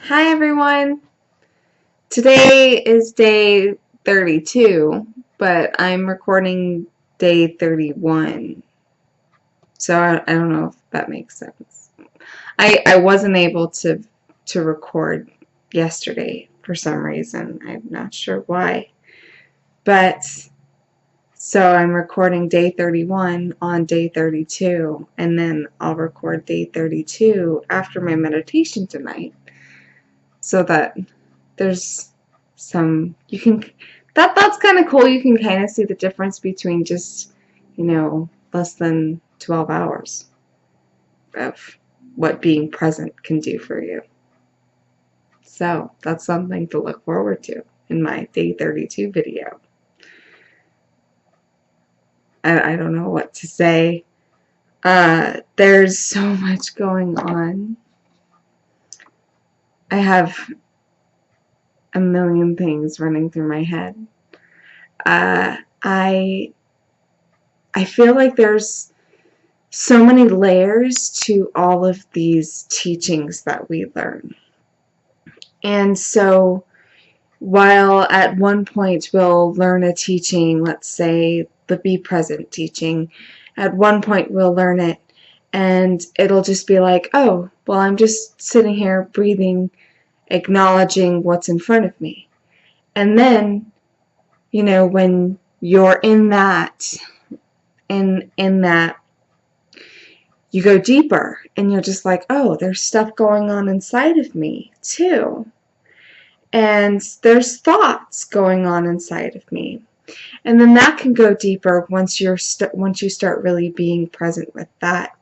Hi everyone! Today is day 32, but I'm recording day 31. So I don't know if that makes sense. I wasn't able to record yesterday for some reason. I'm not sure why. But so I'm recording day 31 on day 32, and then I'll record day 32 after my meditation tonight, so that there's some, you can, that's kind of cool. You can kind of see the difference between just, less than 12 hours of what being present can do for you. So that's something to look forward to in my day 32 video. I don't know what to say. There's so much going on. I have a million things running through my head. I feel like there's so many layers to all of these teachings that we learn. And so while at one point we'll learn a teaching, let's say the Be Present teaching, at one point we'll learn it and it'll just be like, oh, well, I'm just sitting here breathing, acknowledging what's in front of me. And then, when you're in that, you go deeper and you're just like, oh, there's stuff going on inside of me too. And there's thoughts going on inside of me. And then that can go deeper once you start really being present with that.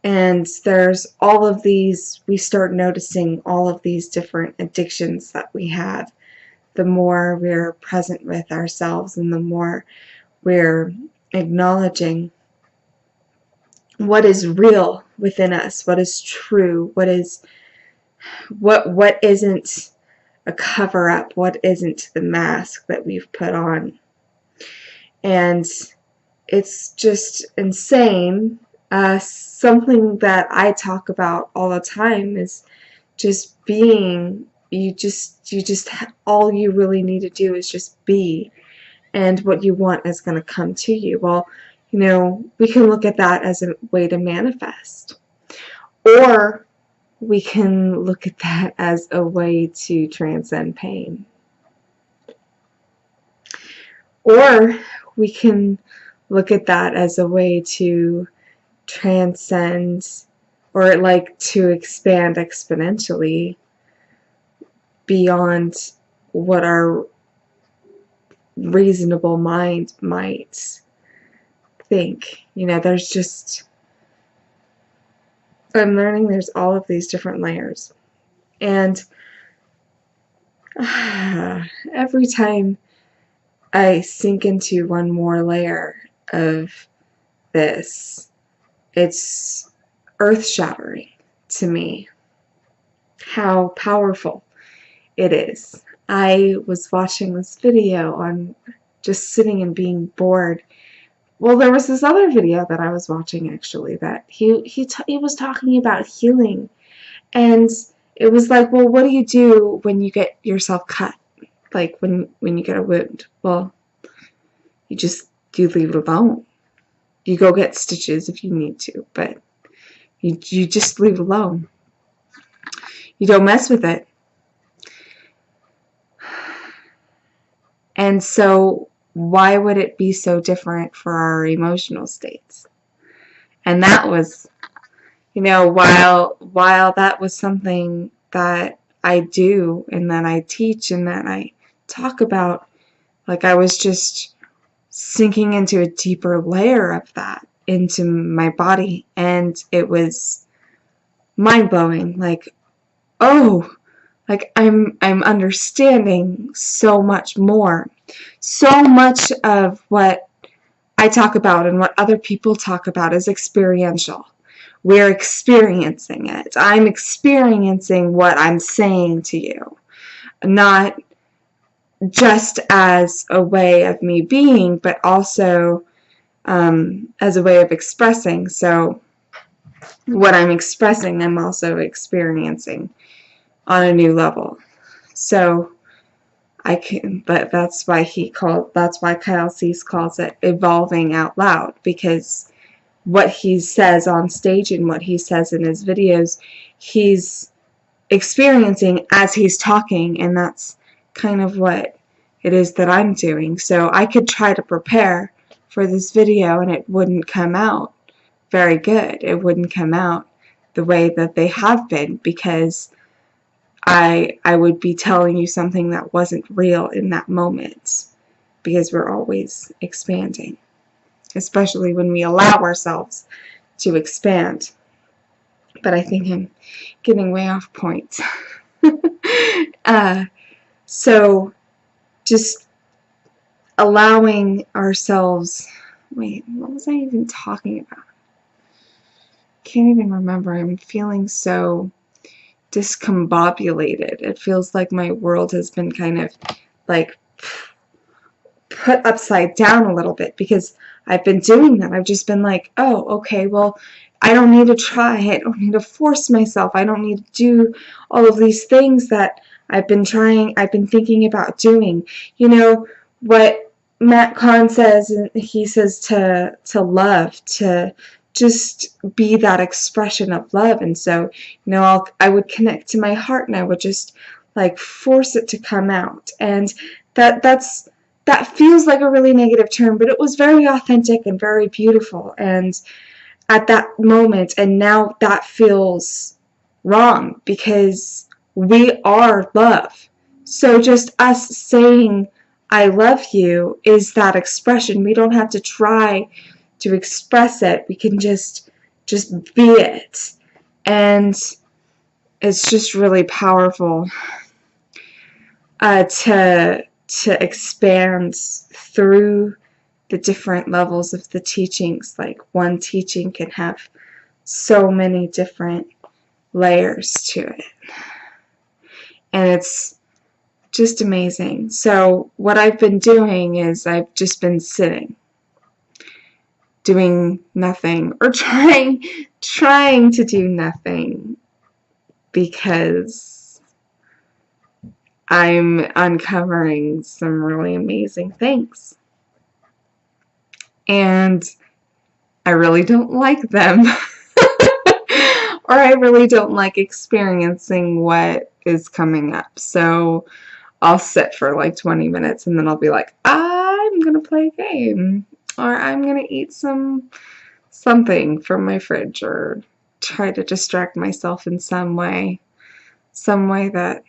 And there's all of these, we start noticing all of these different addictions that we have. The more we're present with ourselves and the more we're acknowledging what is real within us, what is true, what isn't a cover-up, what isn't the mask that we've put on. And it's just insane. Something that I talk about all the time is just being. All you really need to do is just be, and what you want is going to come to you. Well, we can look at that as a way to manifest. Or we can look at that as a way to transcend pain. Or we can look at that as a way to transcend, or to expand exponentially beyond what our reasonable mind might think. There's just, I'm learning there's all of these different layers. And every time I sink into one more layer of this, it's earth-shattering to me how powerful it is. I was watching this video on just sitting and being bored. Well, there was this other video that I was watching actually that he was talking about healing, and it was like, well, what do you do when you get yourself cut? Like when you get a wound? Well, you leave it alone. You go get stitches if you need to, but you just leave it alone. You don't mess with it. And so why would it be so different for our emotional states? And that was, while that was something that I do and that I teach and that I talk about, like I was just sinking into a deeper layer of that into my body, and it was mind-blowing. Like, oh, like I'm understanding so much more. So much of what I talk about and what other people talk about is experiential. We're experiencing it. I'm experiencing what I'm saying to you, not just as a way of me being, but also as a way of expressing. So what I'm expressing, I'm also experiencing. on a new level. So but that's why Kyle Cease calls it evolving out loud, because what he says on stage and what he says in his videos, he's experiencing as he's talking, and that's kind of what it is that I'm doing. So I could try to prepare for this video and it wouldn't come out very good. It wouldn't come out the way that they have been, because I would be telling you something that wasn't real in that moment, because we're always expanding, especially when we allow ourselves to expand. But I think I'm getting way off point. So just allowing ourselves, wait, what was I even talking about? Can't even remember. I'm feeling so discombobulated. It feels like my world has been kind of like put upside down a little bit, because I've been doing that. I've just been like, oh, okay, well, I don't need to try. I don't need to force myself. I don't need to do all of these things that I've been thinking about doing. You know, what Matt Kahn says, he says to love, to just be that expression of love. And so, you know, I would connect to my heart and I would just like force it to come out. And that feels like a really negative term, but it was very authentic and very beautiful. And at that moment, and now that feels wrong, because we are love. So just us saying, I love you, is that expression. We don't have to try to express it. We can just be it. And it's just really powerful to expand through the different levels of the teachings. Like, one teaching can have so many different layers to it. And it's just amazing. So what I've been doing is I've just been sitting, doing nothing, or trying to do nothing, because I'm uncovering some really amazing things. And I really don't like them. Or I really don't like experiencing what is coming up. So I'll sit for like 20 minutes and then I'll be like, I'm going to play a game. Or I'm going to eat something from my fridge, or try to distract myself in some way that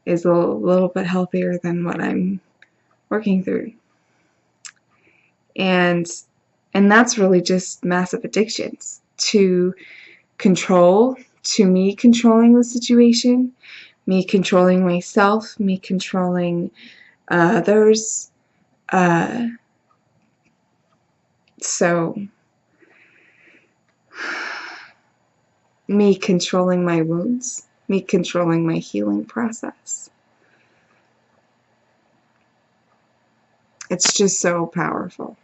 is a little bit healthier than what I'm working through. And that's really just massive addictions to control, to me controlling the situation, me controlling myself, me controlling others. So me controlling my wounds, me controlling my healing process. It's just so powerful.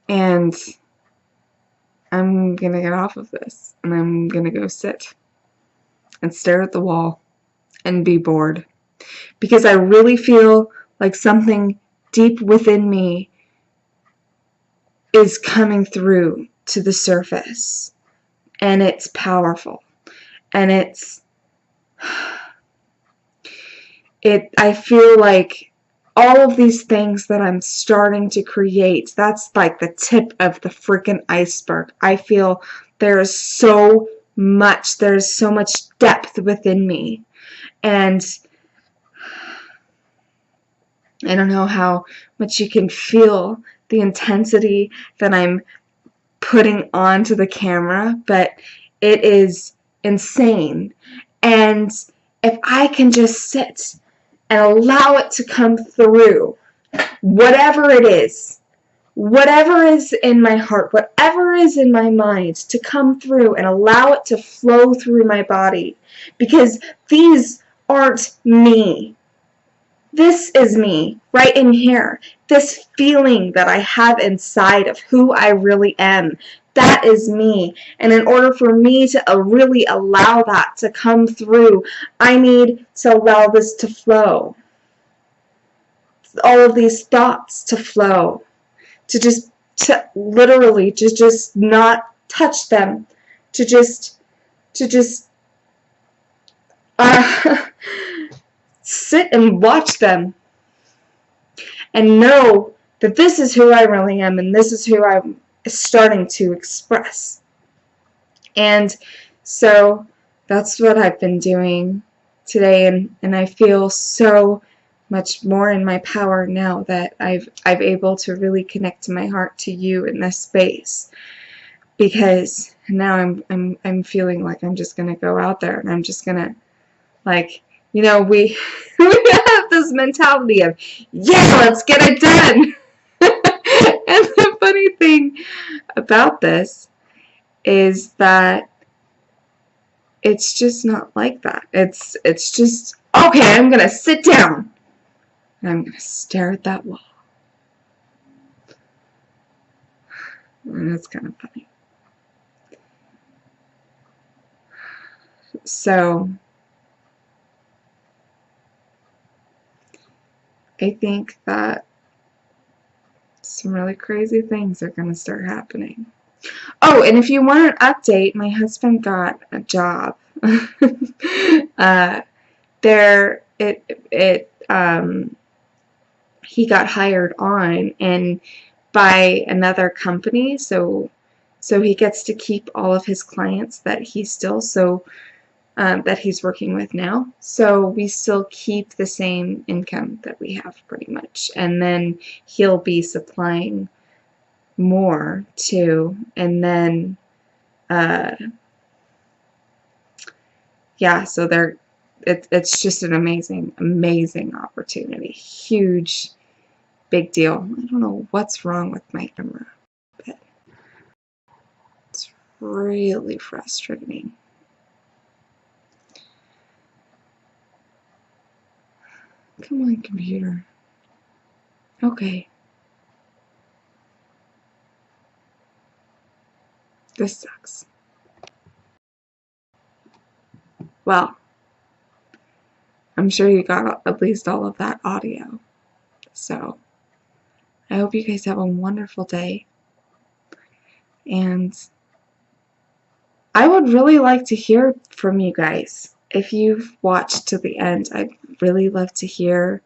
And I'm going to get off of this, and I'm going to go sit and stare at the wall and be bored, because I really feel like something deep within me is coming through to the surface, and it's powerful, and I feel like all of these things that I'm starting to create, that's like the tip of the freaking iceberg. I feel there's so much depth within me. And I don't know how much you can feel the intensity that I'm putting onto the camera, but it is insane. And if I can just sit and allow it to come through, whatever it is, whatever is in my heart, whatever is in my mind, to come through and allow it to flow through my body, because these aren't me. This is me right in here. This feeling that I have inside of who I really am, That is me. And in order for me to really allow that to come through, I need to allow this to flow. All of these thoughts to flow. To literally just not touch them. To just sit and watch them. And know that this is who I really am, and this is who I'm starting to express. And so that's what I've been doing today, and I feel so much more in my power now that I've able to really connect my heart to you in this space, because now I'm feeling like I'm just gonna go out there and I'm just gonna, like, you know, we have this mentality of, yeah, let's get it done. And the funny thing about this is that it's just not like that. It's just, okay, I'm gonna sit down and I'm gonna stare at that wall. And that's kind of funny. So I think that some really crazy things are gonna start happening. Oh, and if you want an update, my husband got a job. He got hired on and by another company, so he gets to keep all of his clients that he's working with now. So we still keep the same income that we have pretty much, and then he'll be supplying more too, and then yeah, so it's just an amazing opportunity. Huge, big deal. I don't know what's wrong with my camera, but it's really frustrating. Come on, computer. Okay. This sucks. Well, I'm sure you got at least all of that audio. So, I hope you guys have a wonderful day. And I would really like to hear from you guys. If you've watched to the end, I'd really love to hear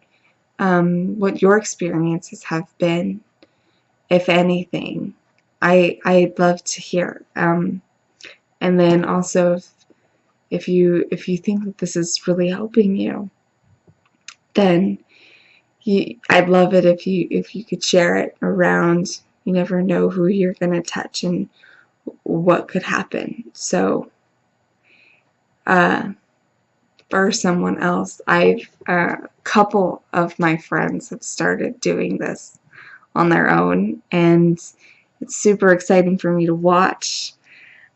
what your experiences have been, if anything. I'd love to hear. And then also, if you think that this is really helping you, then I'd love it if you could share it around. You never know who you're gonna touch and what could happen. So for someone else, a couple of my friends have started doing this on their own, and it's super exciting for me to watch.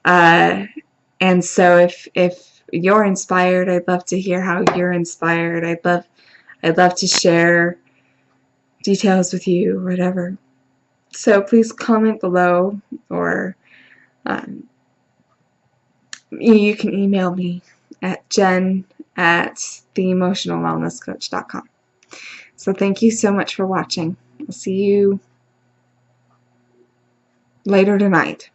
And so if you're inspired, I'd love to hear how you're inspired. I'd love to share details with you, whatever. So please comment below, or you can email me at jen@theemotionalwellnesscoach.com. So thank you so much for watching. I'll see you later tonight.